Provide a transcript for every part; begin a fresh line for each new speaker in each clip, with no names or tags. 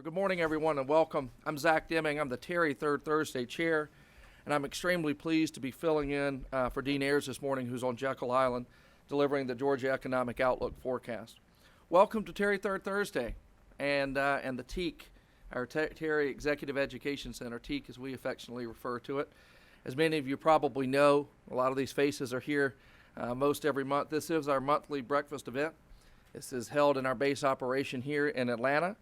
Good morning, everyone, and welcome. I'm Zach Deming. I'm the Terry Third Thursday Chair, and I'm extremely pleased to be filling in for Dean Ayers this morning, who's on Jekyll Island, delivering the Georgia Economic Outlook forecast. Welcome to Terry Third Thursday, and the TEAC, our Terry Executive Education Center, TEAC as we affectionately refer to it. As many of you probably know, a lot of these faces are here most every month. This is our monthly breakfast event. This is held in our base operation here in Atlanta.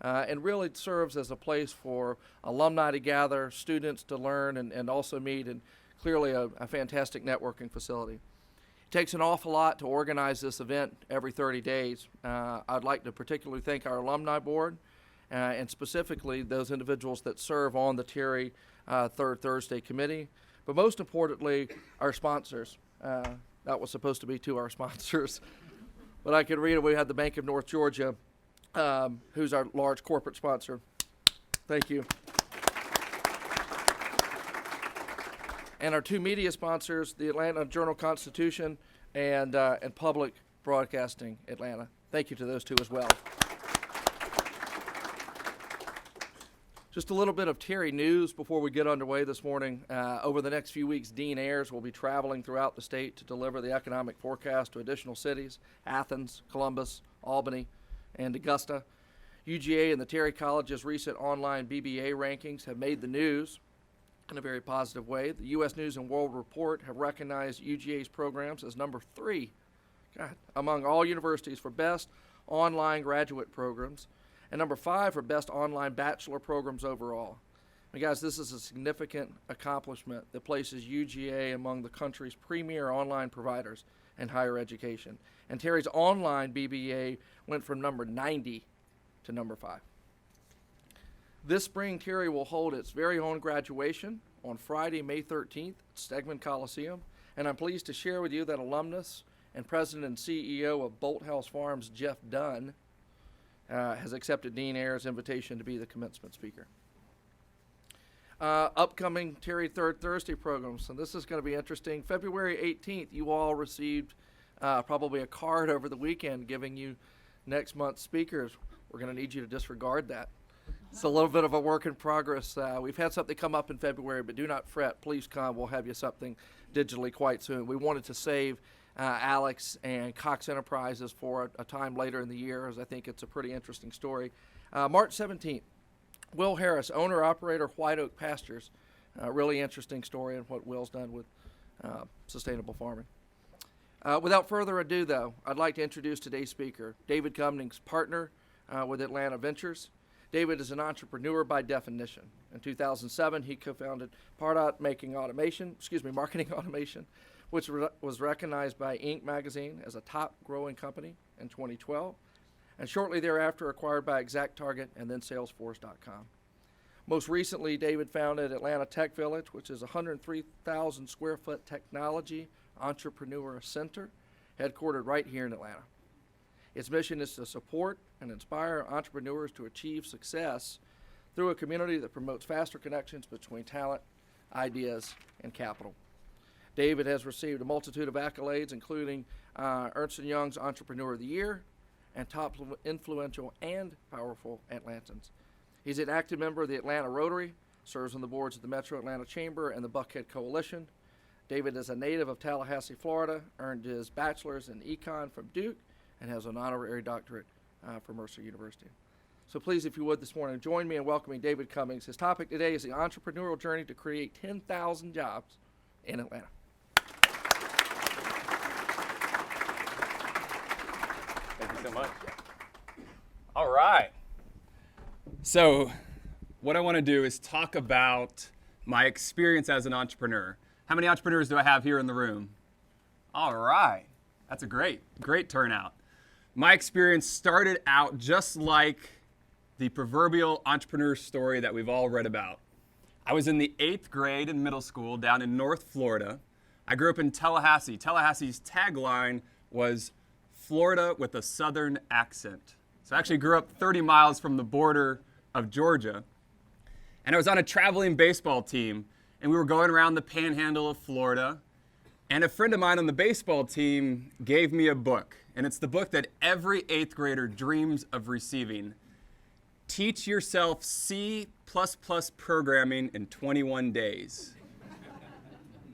And really serves as a place for alumni to gather, students to learn, and also meet, and clearly a fantastic networking facility. It takes an awful lot to organize this event every 30 days. I'd like to particularly thank our alumni board, and specifically those individuals that serve on the Terry Third Thursday Committee, but most importantly, our sponsors. That was supposed to be to our sponsors, but I could read it. We had the Bank of North Georgia, who's our large corporate sponsor. Thank you. And our two media sponsors, the Atlanta Journal-Constitution and Public Broadcasting Atlanta. Thank you to those two as well. Just a little bit of Terry news before we get underway this morning. Over the next few weeks, Dean Ayers will be traveling throughout the state to deliver the economic forecast to additional cities: Athens, Columbus, Albany, and Augusta. UGA and the Terry College's recent online BBA rankings have made the news in a very positive way. The U.S. News and World Report have recognized UGA's programs as number 3 among all universities for best online graduate programs, and number 5 for best online bachelor programs overall. And guys, this is a significant accomplishment that places UGA among the country's premier online providers in higher education. And Terry's online BBA went from number 90 to number 5. This spring, Terry will hold its very own graduation on Friday, May 13th at Stegman Coliseum. And I'm pleased to share with you that alumnus and president and CEO of Bolthouse Farms, Jeff Dunn, has accepted Dean Ayers' invitation to be the commencement speaker. Upcoming Terry Third Thursday programs, and this is going to be interesting. February 18th, you all received probably a card over the weekend giving you next month's speakers. We're going to need you to disregard that. It's a little bit of a work in progress. We've had something come up in February, but do not fret. Please come. We'll have you something digitally quite soon. We wanted to save Alex and Cox Enterprises for a time later in the year, as I think it's a pretty interesting story. March 17th, Will Harris, owner-operator, White Oak Pastures. Really interesting story and what Will's done with sustainable farming. Without further ado, though, I'd like to introduce today's speaker, David Cummings, partner with Atlanta Ventures. David is an entrepreneur by definition. In 2007, he co-founded Pardot marketing automation, which was recognized by Inc. magazine as a top growing company in 2012, and shortly thereafter acquired by ExactTarget and then Salesforce.com. Most recently, David founded Atlanta Tech Village, which is a 103,000 square foot technology entrepreneur center headquartered right here in Atlanta. Its mission is to support and inspire entrepreneurs to achieve success through a community that promotes faster connections between talent, ideas, and capital. David has received a multitude of accolades, including Ernst Young's Entrepreneur of the Year and Top Influential and Powerful Atlantans. He's an active member of the Atlanta Rotary, serves on the boards of the Metro Atlanta Chamber and the Buckhead Coalition. David is a native of Tallahassee, Florida, earned his bachelor's in econ from Duke, and has an honorary doctorate from Mercer University. So please, if you would, this morning, join me in welcoming David Cummings. His topic today is the entrepreneurial journey to create 10,000 jobs in Atlanta.
Thank you so much. All right. So what I want to do is talk about my experience as an entrepreneur. How many entrepreneurs do I have here in the room? All right. That's a great turnout. My experience started out just like the proverbial entrepreneur story that we've all read about. I was in the 8th grade in middle school down in North Florida. I grew up in Tallahassee. Tallahassee's tagline was Florida with a Southern accent. So I actually grew up 30 miles from the border of Georgia. And I was on a traveling baseball team, and we were going around the panhandle of Florida. And a friend of mine on the baseball team gave me a book. And it's the book that every 8th grader dreams of receiving. teach yourself C++ programming in 21 days.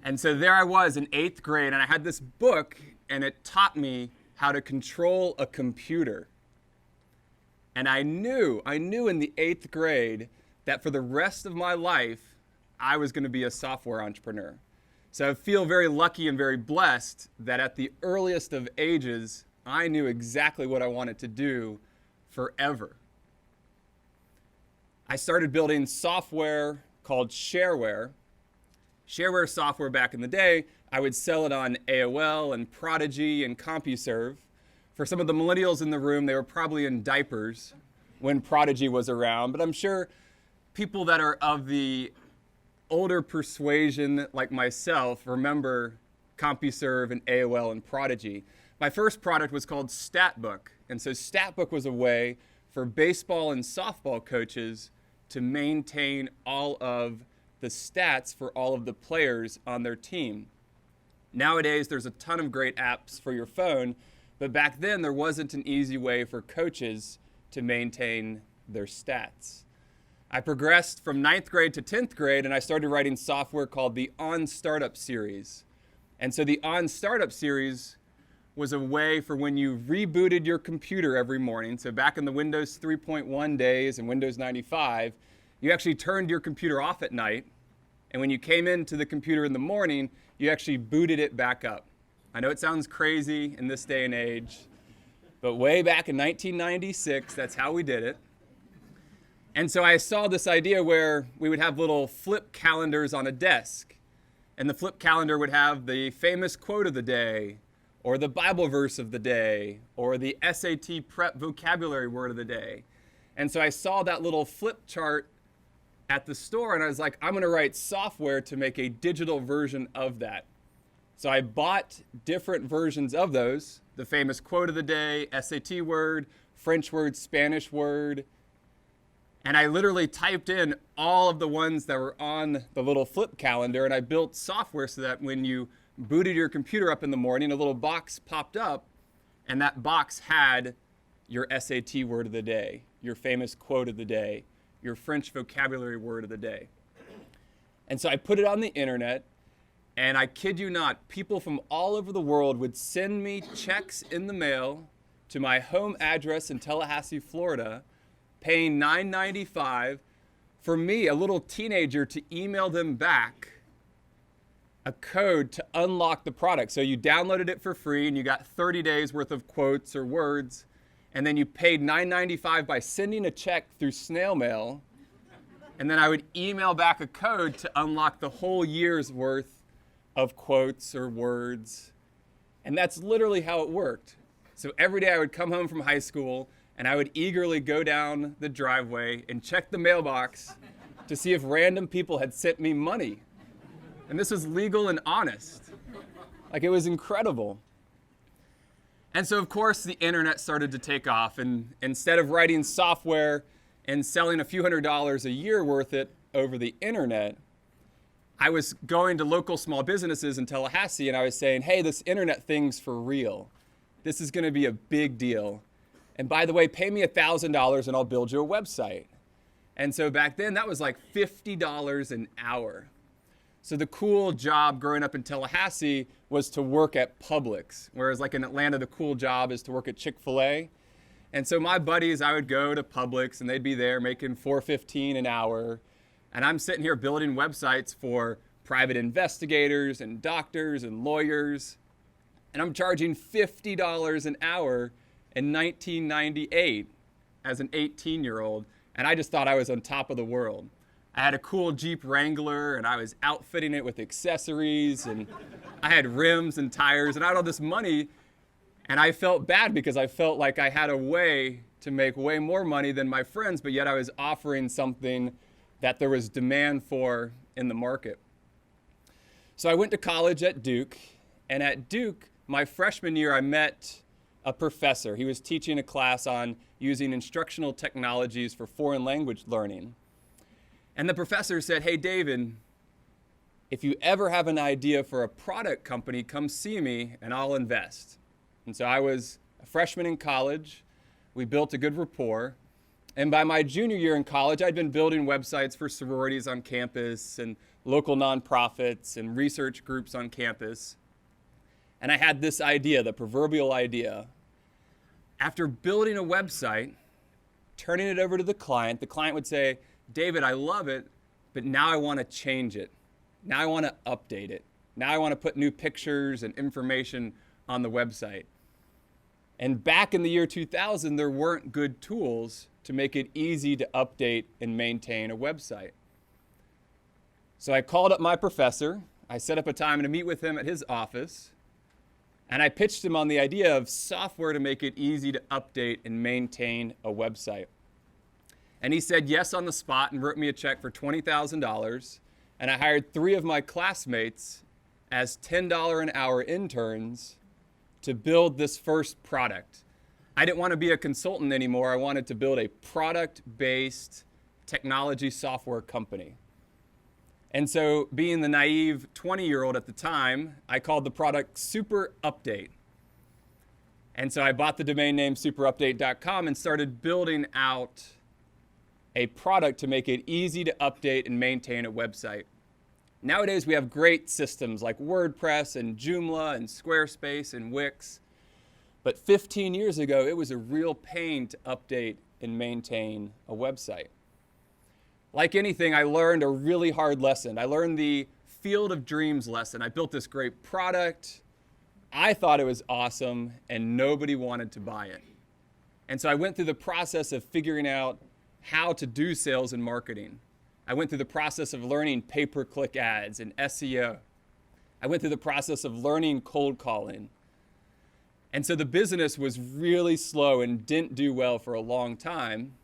And so there I was in 8th grade, and I had this book, and it taught me how to control a computer. And I knew in the 8th grade that for the rest of my life, I was going to be a software entrepreneur. So I feel very lucky and very blessed that at the earliest of ages, I knew exactly what I wanted to do forever. I started building software called shareware. Shareware software back in the day, I would sell it on AOL and Prodigy and CompuServe. For some of the millennials in the room, they were probably in diapers when Prodigy was around, but I'm sure people that are of the older persuasion like myself remember CompuServe and AOL and Prodigy. My first product was called StatBook, and so StatBook was a way for baseball and softball coaches to maintain all of the stats for all of the players on their team. Nowadays, there's a ton of great apps for your phone, but back then there wasn't an easy way for coaches to maintain their stats. I progressed from 9th grade to 10th grade, and I started writing software called the On Startup series. And so the On Startup series was a way for when you rebooted your computer every morning. So back in the Windows 3.1 days and Windows 95, you actually turned your computer off at night. And when you came into the computer in the morning, you actually booted it back up. I know it sounds crazy in this day and age, but way back in 1996, that's how we did it. And so I saw this idea where we would have little flip calendars on a desk. And the flip calendar would have the famous quote of the day, or the Bible verse of the day, or the SAT prep vocabulary word of the day. And so I saw that little flip chart at the store, and I was like, I'm going to write software to make a digital version of that. So I bought different versions of those, the famous quote of the day, SAT word, French word, Spanish word, and I literally typed in all of the ones that were on the little flip calendar, and I built software so that when you booted your computer up in the morning, a little box popped up, and that box had your SAT word of the day, your famous quote of the day, your French vocabulary word of the day. And so I put it on the internet, and I kid you not, people from all over the world would send me checks in the mail to my home address in Tallahassee, Florida, paying $9.95 for me, a little teenager, to email them back a code to unlock the product. So you downloaded it for free, and you got 30 days worth of quotes or words, and then you paid $9.95 by sending a check through snail mail, and then I would email back a code to unlock the whole year's worth of quotes or words. And that's literally how it worked. So every day I would come home from high school, and I would eagerly go down the driveway and check the mailbox to see if random people had sent me money. And this was legal and honest. Like, it was incredible. And so, of course, the internet started to take off, and instead of writing software and selling a few $100s a year worth it over the internet, I was going to local small businesses in Tallahassee, and I was saying, hey, this internet thing's for real. This is going to be a big deal. And by the way, pay me $1,000 and I'll build you a website. And so back then, that was like $50 an hour. So the cool job growing up in Tallahassee was to work at Publix, whereas like in Atlanta, the cool job is to work at Chick-fil-A. And so my buddies, I would go to Publix, and they'd be there making $4.15 an hour. And I'm sitting here building websites for private investigators and doctors and lawyers. And I'm charging $50 an hour in 1998 as an 18-year-old. And I just thought I was on top of the world. I had a cool Jeep Wrangler, and I was outfitting it with accessories, and I had rims and tires, and I had all this money. And I felt bad because I felt like I had a way to make way more money than my friends, but yet I was offering something that there was demand for in the market. So I went to college at Duke, and at Duke, my freshman year, I met a professor. He was teaching a class on using instructional technologies for foreign language learning. And the professor said, hey, David, if you ever have an idea for a product company, come see me and I'll invest. And so I was a freshman in college. We built a good rapport. And by my junior year in college, I'd been building websites for sororities on campus and local nonprofits and research groups on campus. And I had this idea, the proverbial idea. After building a website, turning it over to the client would say, David, I love it, but now I want to change it. Now I want to update it. Now I want to put new pictures and information on the website. And back in the year 2000, there weren't good tools to make it easy to update and maintain a website. So I called up my professor. I set up a time to meet with him at his office. And I pitched him on the idea of software to make it easy to update and maintain a website. And he said yes on the spot and wrote me a check for $20,000. And I hired 3 of my classmates as $10 an hour interns to build this first product. I didn't want to be a consultant anymore. I wanted to build a product-based technology software company. And so, being the naive 20-year-old at the time, I called the product Super Update. And so I bought the domain name superupdate.com and started building out a product to make it easy to update and maintain a website. Nowadays, we have great systems like WordPress and Joomla and Squarespace and Wix. But 15 years ago, it was a real pain to update and maintain a website. Like anything, I learned a really hard lesson. I learned the field of dreams lesson. I built this great product. I thought it was awesome, and nobody wanted to buy it. And so I went through the process of figuring out how to do sales and marketing. I went through the process of learning pay-per-click ads and SEO. I went through the process of learning cold calling. And so the business was really slow and didn't do well for a long time.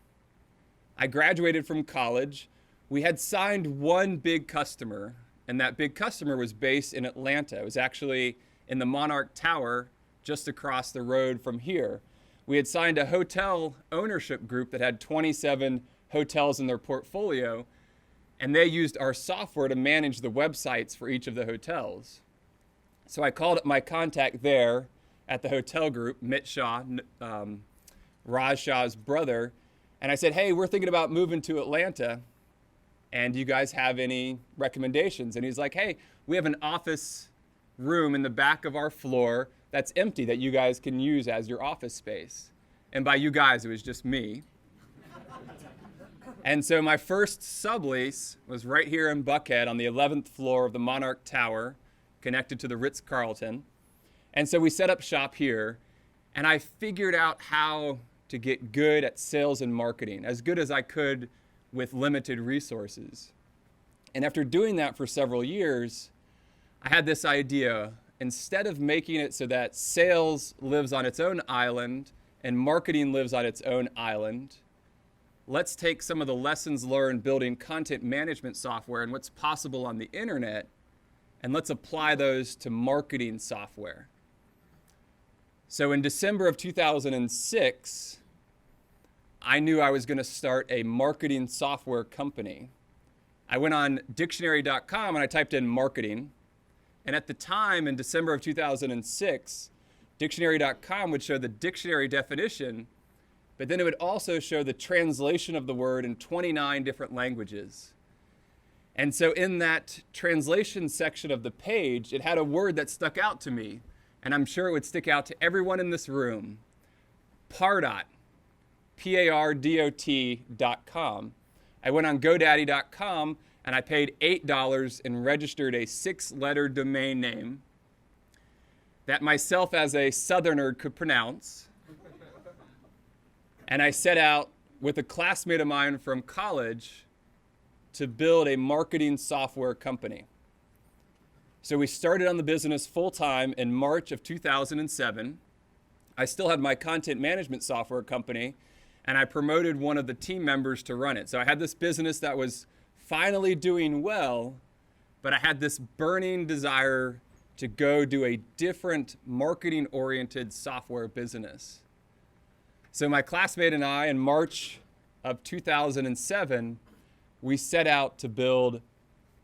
I graduated from college. We had signed one big customer, and that big customer was based in Atlanta. It was actually in the Monarch Tower just across the road from here. We had signed a hotel ownership group that had 27 hotels in their portfolio, and they used our software to manage the websites for each of the hotels. So I called up my contact there at the hotel group, Mit Shah, Raj Shah's brother, and I said, hey, we're thinking about moving to Atlanta, and do you guys have any recommendations? And he's like, hey, we have an office room in the back of our floor that's empty that you guys can use as your office space. And by you guys, it was just me. And so my first sublease was right here in Buckhead on the 11th floor of the Monarch Tower, connected to the Ritz-Carlton. And so we set up shop here, and I figured out how to get good at sales and marketing, as good as I could with limited resources. And after doing that for several years, I had this idea. Instead of making it so that sales lives on its own island and marketing lives on its own island, let's take some of the lessons learned building content management software and what's possible on the internet, and let's apply those to marketing software. So in December of 2006, I knew I was going to start a marketing software company. I went on dictionary.com and I typed in marketing. And at the time, in December of 2006, dictionary.com would show the dictionary definition, but then it would also show the translation of the word in 29 different languages. And so in that translation section of the page, it had a word that stuck out to me, and I'm sure it would stick out to everyone in this room. Pardot, Pardot.com. I went on GoDaddy.com and I paid $8 and registered a 6-letter domain name that myself as a Southerner could pronounce. And I set out with a classmate of mine from college to build a marketing software company. So we started on the business full-time in March of 2007. I still had my content management software company, and I promoted one of the team members to run it. So I had this business that was finally doing well, but I had this burning desire to go do a different marketing-oriented software business. So my classmate and I, in March of 2007, we set out to build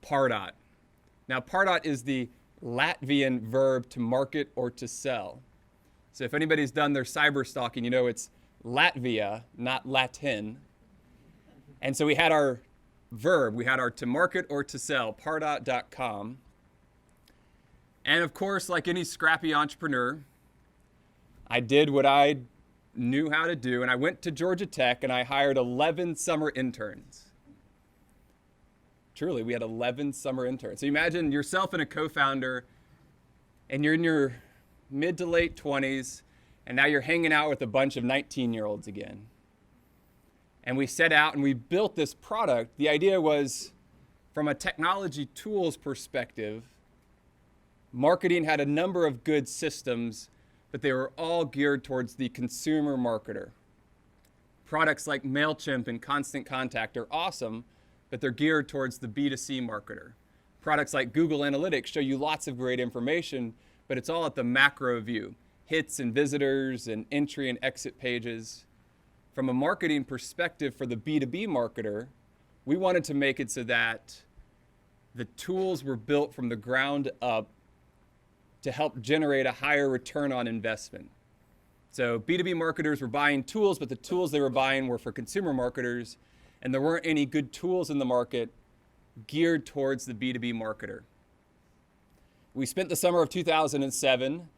Pardot. Now, Pardot is the Latvian verb to market or to sell. So if anybody's done their cyber stalking, you know it's Latvia, not Latin. And so we had our verb, we had our to market or to sell, Pardot.com. And of course, like any scrappy entrepreneur, I did what I knew how to do, and I went to Georgia Tech and I hired 11 summer interns. Truly, we had 11 summer interns. So you imagine yourself and a co-founder, and you're in your mid to late 20s, and now you're hanging out with a bunch of 19-year-olds again. And we set out and we built this product. The idea was, from a technology tools perspective, marketing had a number of good systems, but they were all geared towards the consumer marketer. Products like MailChimp and Constant Contact are awesome, but they're geared towards the B2C marketer. Products like Google Analytics show you lots of great information, but it's all at the macro view. Hits and visitors and entry and exit pages. From a marketing perspective for the B2B marketer, we wanted to make it so that the tools were built from the ground up to help generate a higher return on investment. So B2B marketers were buying tools, but the tools they were buying were for consumer marketers, and there weren't any good tools in the market geared towards the B2B marketer. We spent the summer of 2007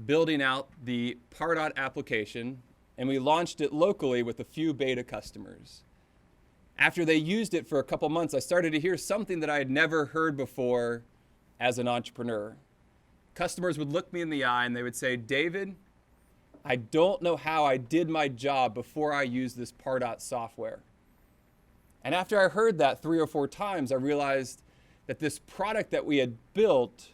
building out the Pardot application, and we launched it locally with a few beta customers. After they used it for a couple months, I started to hear something that I had never heard before as an entrepreneur. Customers would look me in the eye and they would say, David, I don't know how I did my job before I used this Pardot software. And after I heard that 3 or 4 times, I realized that this product that we had built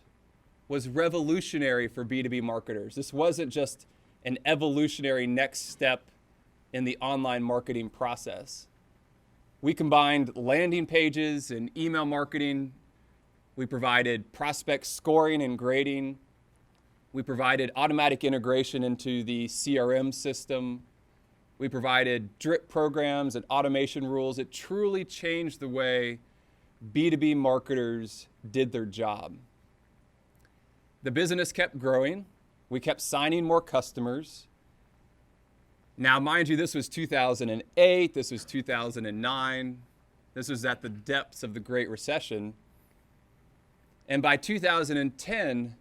was revolutionary for B2B marketers. This wasn't just an evolutionary next step in the online marketing process. We combined landing pages and email marketing. We provided prospect scoring and grading. We provided automatic integration into the CRM system. We provided drip programs and automation rules. It truly changed the way B2B marketers did their job. The business kept growing. We kept signing more customers. Now, mind you, this was 2008, this was 2009. This was at the depths of the Great Recession. And by 2010,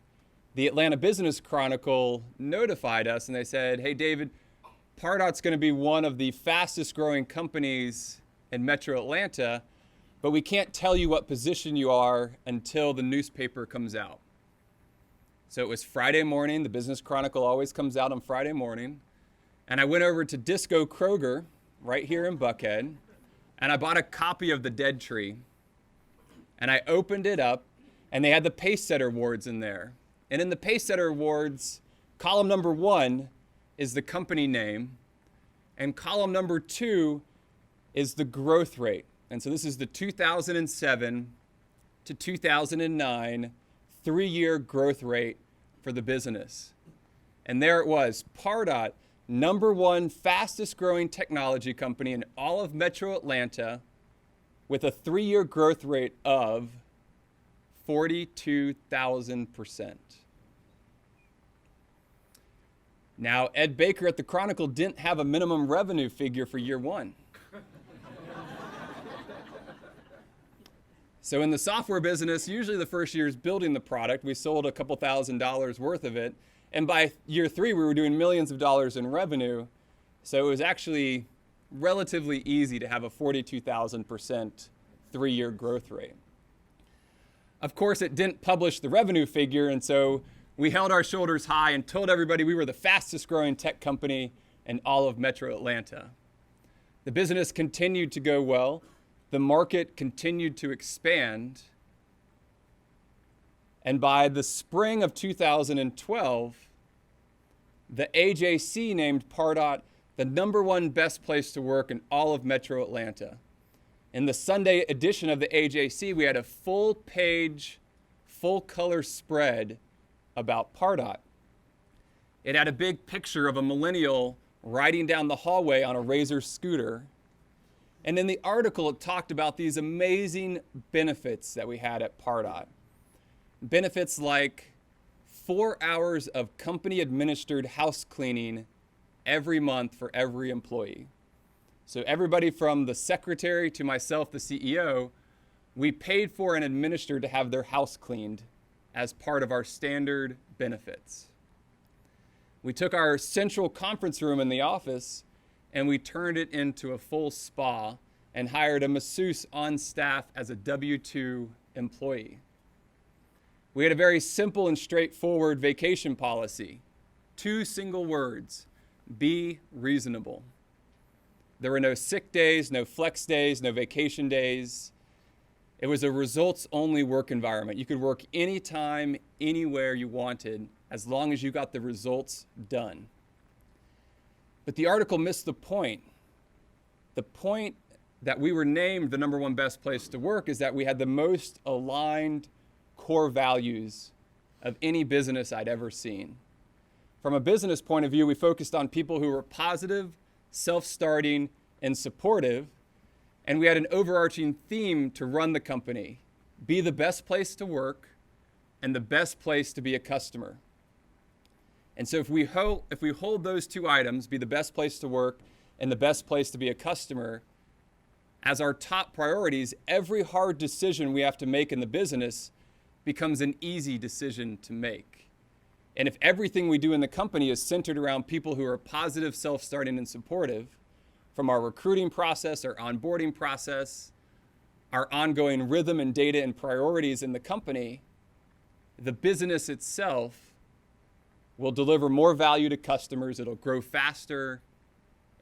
the Atlanta Business Chronicle notified us and they said, hey, David, Pardot's going to be one of the fastest growing companies in Metro Atlanta, but we can't tell you what position you are until the newspaper comes out. So it was Friday morning. The Business Chronicle always comes out on Friday morning. And I went over to Disco Kroger right here in Buckhead, and I bought a copy of The Dead Tree. And I opened it up, and they had the Pacesetter Awards in there. And in the Pacesetter Awards, column number 1 is the company name, and column number 2 is the growth rate. And so this is the 2007 to 2009 3-year growth rate for the business. And there it was, Pardot, #1 fastest growing technology company in all of Metro Atlanta with a 3-year growth rate of 42,000%. Now, Ed Baker at the Chronicle didn't have a minimum revenue figure for year 1. So in the software business, usually the first year is building the product. We sold a couple $1,000s worth of it. And by year 3, we were doing millions of dollars in revenue. So it was actually relatively easy to have a 42,000% 3-year growth rate. Of course, it didn't publish the revenue figure, and so we held our shoulders high and told everybody we were the fastest growing tech company in all of Metro Atlanta. The business continued to go well. The market continued to expand. And by the spring of 2012, the AJC named Pardot the #1 best place to work in all of Metro Atlanta. In the Sunday edition of the AJC, we had a full-page, full-color spread about Pardot. It had a big picture of a millennial riding down the hallway on a Razor scooter. And in the article, it talked about these amazing benefits that we had at Pardot. Benefits like 4 hours of company-administered house cleaning every month for every employee. So everybody from the secretary to myself, the CEO, we paid for and administered to have their house cleaned as part of our standard benefits. We took our central conference room in the office and we turned it into a full spa and hired a masseuse on staff as a W-2 employee. We had a very simple and straightforward vacation policy. 2 single words: be reasonable. There were no sick days, no flex days, no vacation days. It was a results-only work environment. You could work anytime, anywhere you wanted, as long as you got the results done. But the article missed the point. The point that we were named the #1 best place to work is that we had the most aligned core values of any business I'd ever seen. From a business point of view, we focused on people who were positive, self-starting, and supportive. And we had an overarching theme to run the company: be the best place to work and the best place to be a customer. And so if we hold those 2 items, be the best place to work and the best place to be a customer, as our top priorities, every hard decision we have to make in the business becomes an easy decision to make. And if everything we do in the company is centered around people who are positive, self-starting, and supportive, from our recruiting process, our onboarding process, our ongoing rhythm and data and priorities in the company, the business itself will deliver more value to customers, it'll grow faster,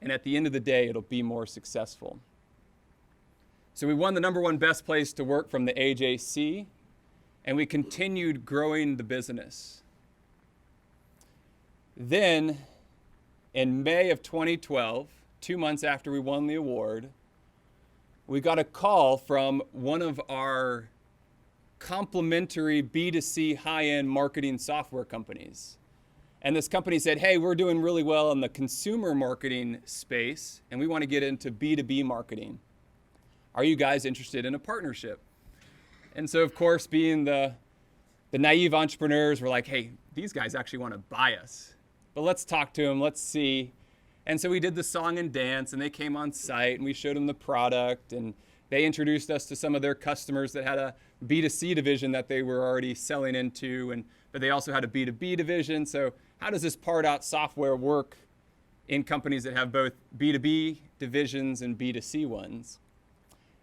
and at the end of the day, it'll be more successful. So we won the #1 best place to work from the AJC, and we continued growing the business. Then, in May of 2012, 2 months after we won the award, we got a call from one of our complimentary B2C high-end marketing software companies. And this company said, hey, we're doing really well in the consumer marketing space, and we want to get into B2B marketing. Are you guys interested in a partnership? And so, of course, being the naive entrepreneurs, we're like, hey, these guys actually want to buy us. But let's talk to them, let's see. And so we did the song and dance, and they came on site, and we showed them the product, and they introduced us to some of their customers that had a B2C division that they were already selling into, but they also had a B2B division. So how does this Pardot software work in companies that have both B2B divisions and B2C ones?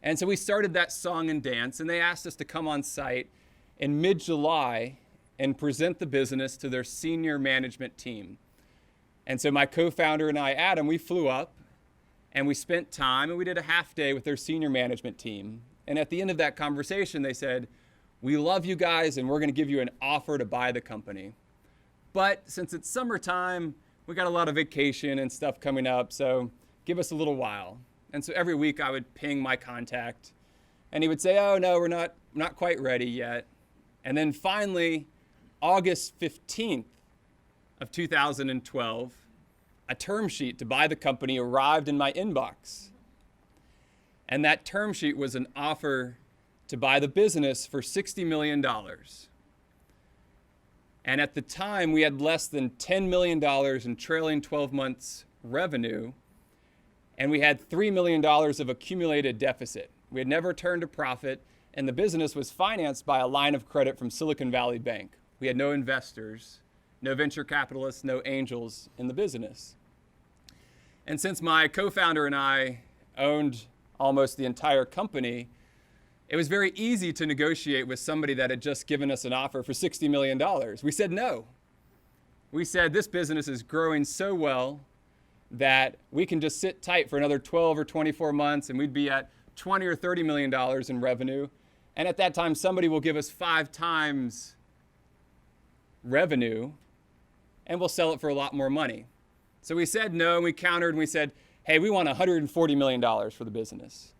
And so we started that song and dance, and they asked us to come on site in mid-July and present the business to their senior management team. And so my co-founder and I, Adam, we flew up and we spent time and we did a half day with their senior management team. And at the end of that conversation, they said, we love you guys and we're going to give you an offer to buy the company. But since it's summertime, we got a lot of vacation and stuff coming up, so give us a little while. And so every week I would ping my contact and he would say, oh no, we're not quite ready yet. And then finally, August 15th of 2012, a term sheet to buy the company arrived in my inbox. And that term sheet was an offer to buy the business for $60 million. And at the time, we had less than $10 million in trailing 12 months revenue, and we had $3 million of accumulated deficit. We had never turned a profit, and the business was financed by a line of credit from Silicon Valley Bank. We had no investors, no venture capitalists, no angels in the business. And since my co-founder and I owned almost the entire company, it was very easy to negotiate with somebody that had just given us an offer for $60 million. We said no. We said this business is growing so well that we can just sit tight for another 12 or 24 months and we'd be at $20 or $30 million in revenue. And at that time, somebody will give us 5 times revenue and we'll sell it for a lot more money. So we said no, and we countered and we said, hey, we want $140 million for the business.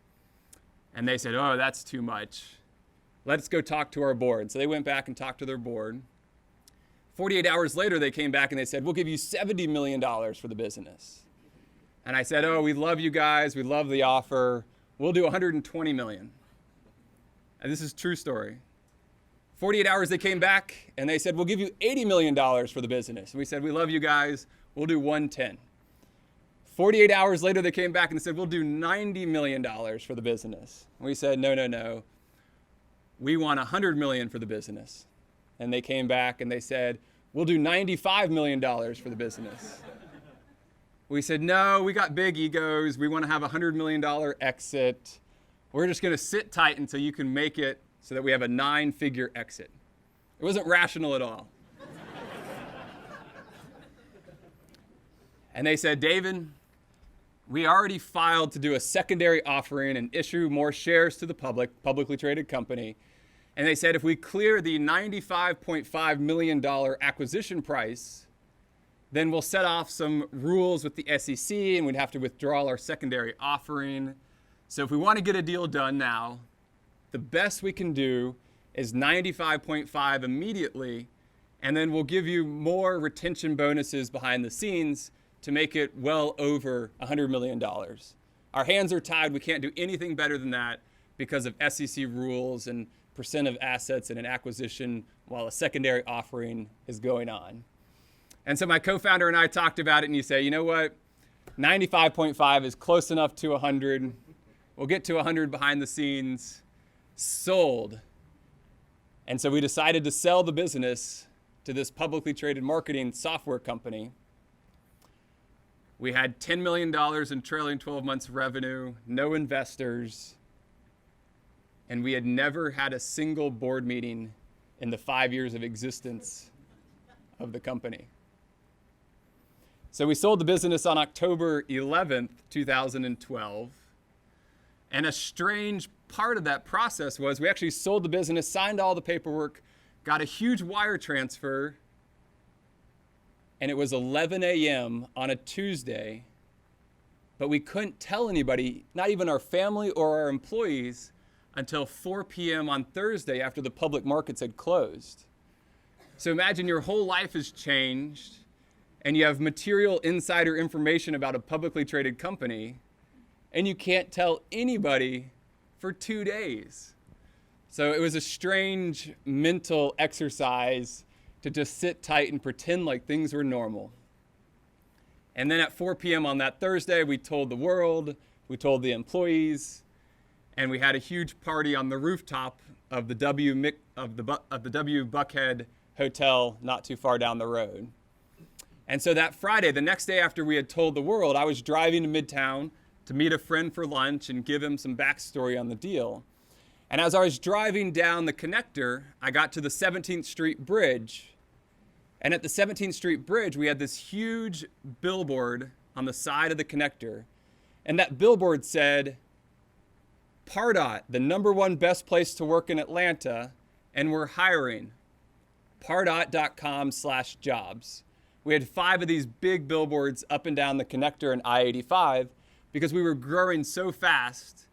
And they said, oh, that's too much. Let's go talk to our board. So they went back and talked to their board. 48 hours later, they came back and they said, we'll give you $70 million for the business. And I said, oh, we love you guys. We love the offer. We'll do $120 million. And this is a true story. 48 hours, they came back and they said, we'll give you $80 million for the business. And we said, we love you guys. We'll do $110. 48 hours later, they came back and said, we'll do $90 million for the business. We said, no, no, no. We want $100 million for the business. And they came back and they said, we'll do $95 million for the business. We said, no, we got big egos. We want to have a $100 million exit. We're just going to sit tight until you can make it so that we have a 9-figure exit. It wasn't rational at all. And they said, David, we already filed to do a secondary offering and issue more shares to the publicly traded company. And they said, if we clear the $95.5 million acquisition price, then we'll set off some rules with the SEC and we'd have to withdraw our secondary offering. So if we want to get a deal done now, the best we can do is 95.5 immediately, and then we'll give you more retention bonuses behind the scenes to make it well over $100 million. Our hands are tied. We can't do anything better than that because of SEC rules and percent of assets in an acquisition while a secondary offering is going on. And so my co-founder and I talked about it, and you say, you know what? 95.5 is close enough to 100. We'll get to 100 behind the scenes. Sold. And so we decided to sell the business to this publicly traded marketing software company. We had $10 million in trailing 12 months revenue, no investors, and we had never had a single board meeting in the 5 years of existence of the company. So we sold the business on October 11th, 2012. And a strange part of that process was we actually sold the business, signed all the paperwork, got a huge wire transfer, and it was 11 a.m. on a Tuesday, but we couldn't tell anybody, not even our family or our employees, until 4 p.m. on Thursday after the public markets had closed. So imagine your whole life has changed, and you have material insider information about a publicly traded company, and you can't tell anybody for 2 days. So it was a strange mental exercise to just sit tight and pretend like things were normal. And then at 4 p.m. on that Thursday, we told the world, we told the employees, and we had a huge party on the rooftop of the W Buckhead Hotel not too far down the road. And so that Friday, the next day after we had told the world, I was driving to Midtown to meet a friend for lunch and give him some backstory on the deal. And as I was driving down the connector, I got to the 17th Street Bridge. And at the 17th Street Bridge, we had this huge billboard on the side of the connector. And that billboard said, Pardot, the #1 best place to work in Atlanta, and we're hiring. Pardot.com/jobs. We had 5 of these big billboards up and down the connector in I-85 because we were growing so fast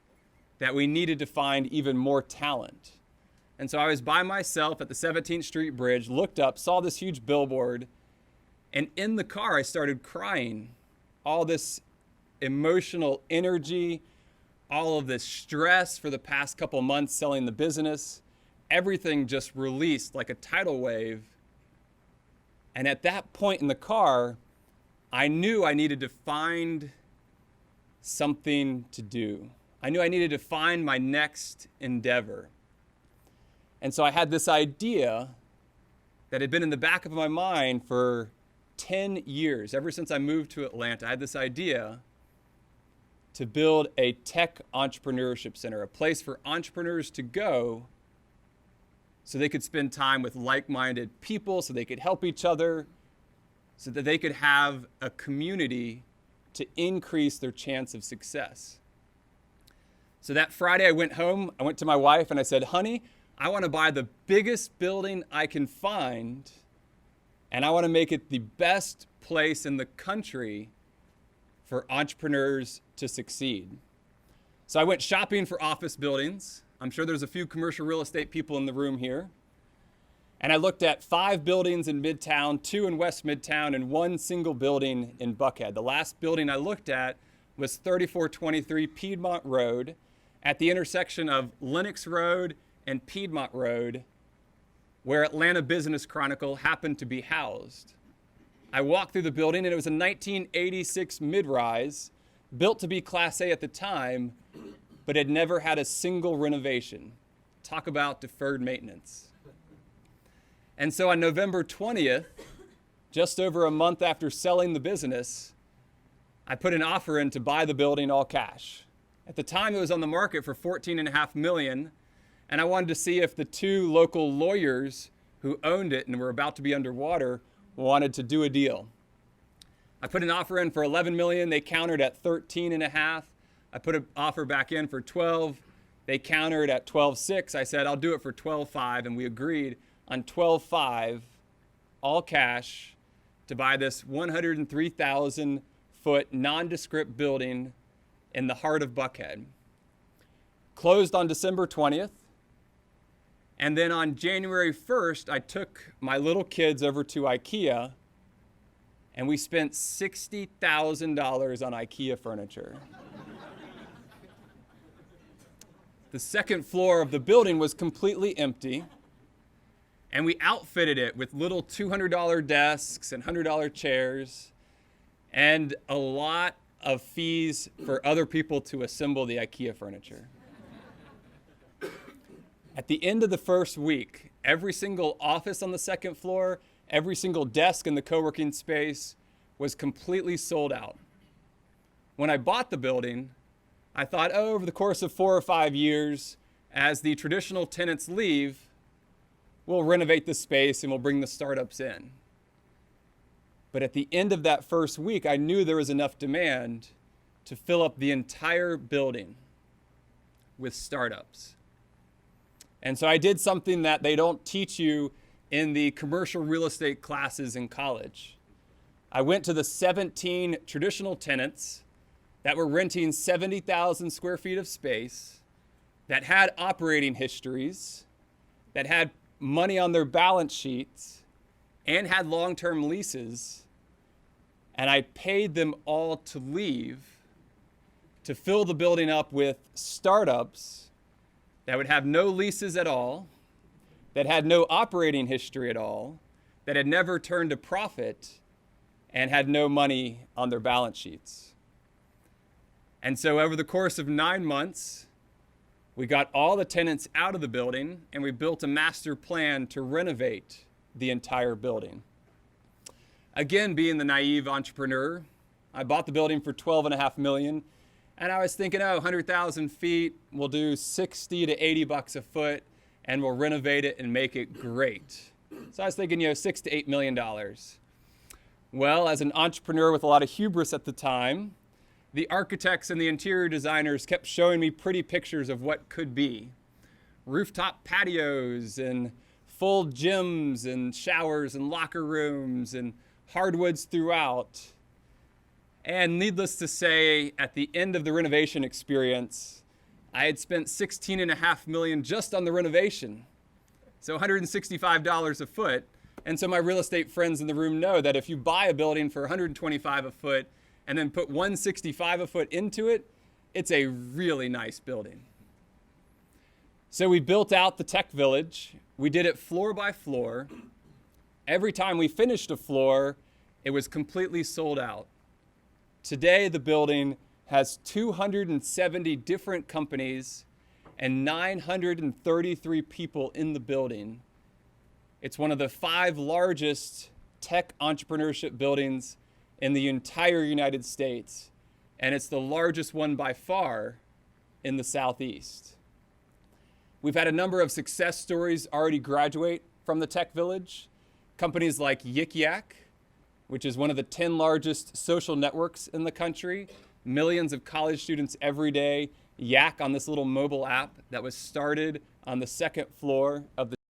that we needed to find even more talent. And so I was by myself at the 17th Street Bridge, looked up, saw this huge billboard, and in the car I started crying. All this emotional energy, all of this stress for the past couple months selling the business, everything just released like a tidal wave. And at that point in the car, I knew I needed to find something to do. I knew I needed to find my next endeavor. And so I had this idea that had been in the back of my mind for 10 years. Ever since I moved to Atlanta, I had this idea to build a tech entrepreneurship center, a place for entrepreneurs to go so they could spend time with like-minded people, so they could help each other, so that they could have a community to increase their chance of success. So that Friday I went home, I went to my wife and I said, honey, I want to buy the biggest building I can find, and I want to make it the best place in the country for entrepreneurs to succeed. So I went shopping for office buildings. I'm sure there's a few commercial real estate people in the room here. And I looked at 5 buildings in Midtown, 2 in West Midtown, and 1 single building in Buckhead. The last building I looked at was 3423 Piedmont Road at the intersection of Lenox Road and Piedmont Road, where Atlanta Business Chronicle happened to be housed. I walked through the building, and it was a 1986 mid-rise, built to be Class A at the time, but had never had a single renovation. Talk about deferred maintenance. And so on November 20th, just over a month after selling the business, I put an offer in to buy the building all cash. At the time, it was on the market for $14.5 million, and I wanted to see if the two local lawyers who owned it and were about to be underwater wanted to do a deal. I put an offer in for $11 million. They countered at $13.5. I put an offer back in for $12. They countered at $12.6. I said, I'll do it for $12.5, and we agreed on $12.5, all cash, to buy this 103,000-foot nondescript building in the heart of Buckhead. Closed on December 20th. And then on January 1st, I took my little kids over to IKEA, and we spent $60,000 on IKEA furniture. The second floor of the building was completely empty, and we outfitted it with little $200 desks and $100 chairs, and a lot of fees for other people to assemble the IKEA furniture. At the end of the first week, every single office on the second floor, every single desk in the co-working space was completely sold out. When I bought the building, I thought, oh, over the course of 4 or 5 years, as the traditional tenants leave, we'll renovate the space and we'll bring the startups in. But at the end of that first week, I knew there was enough demand to fill up the entire building with startups. And so I did something that they don't teach you in the commercial real estate classes in college. I went to the 17 traditional tenants that were renting 70,000 square feet of space, that had operating histories, that had money on their balance sheets, and had long-term leases, and I paid them all to leave to fill the building up with startups that would have no leases at all, that had no operating history at all, that had never turned a profit, and had no money on their balance sheets. And so over the course of 9 months, we got all the tenants out of the building, and we built a master plan to renovate the entire building. Again, being the naive entrepreneur, I bought the building for $12.5 million. And I was thinking, oh, 100,000 feet, we'll do 60 to 80 bucks a foot, and we'll renovate it and make it great. So I was thinking, $6 to $8 million. Well, as an entrepreneur with a lot of hubris at the time, the architects and the interior designers kept showing me pretty pictures of what could be. Rooftop patios and full gyms and showers and locker rooms and hardwoods throughout. And needless to say, at the end of the renovation experience, I had spent $16.5 million just on the renovation. So $165 a foot. And so my real estate friends in the room know that if you buy a building for $125 a foot and then put $165 a foot into it, it's a really nice building. So we built out the tech village. We did it floor by floor. Every time we finished a floor, it was completely sold out. Today, the building has 270 different companies and 933 people in the building. It's one of the 5 largest tech entrepreneurship buildings in the entire United States, and it's the largest one by far in the Southeast. We've had a number of success stories already graduate from the tech village. Companies like Yik Yak, which is one of the 10 largest social networks in the country. Millions of college students every day yak on this little mobile app that was started on the second floor of the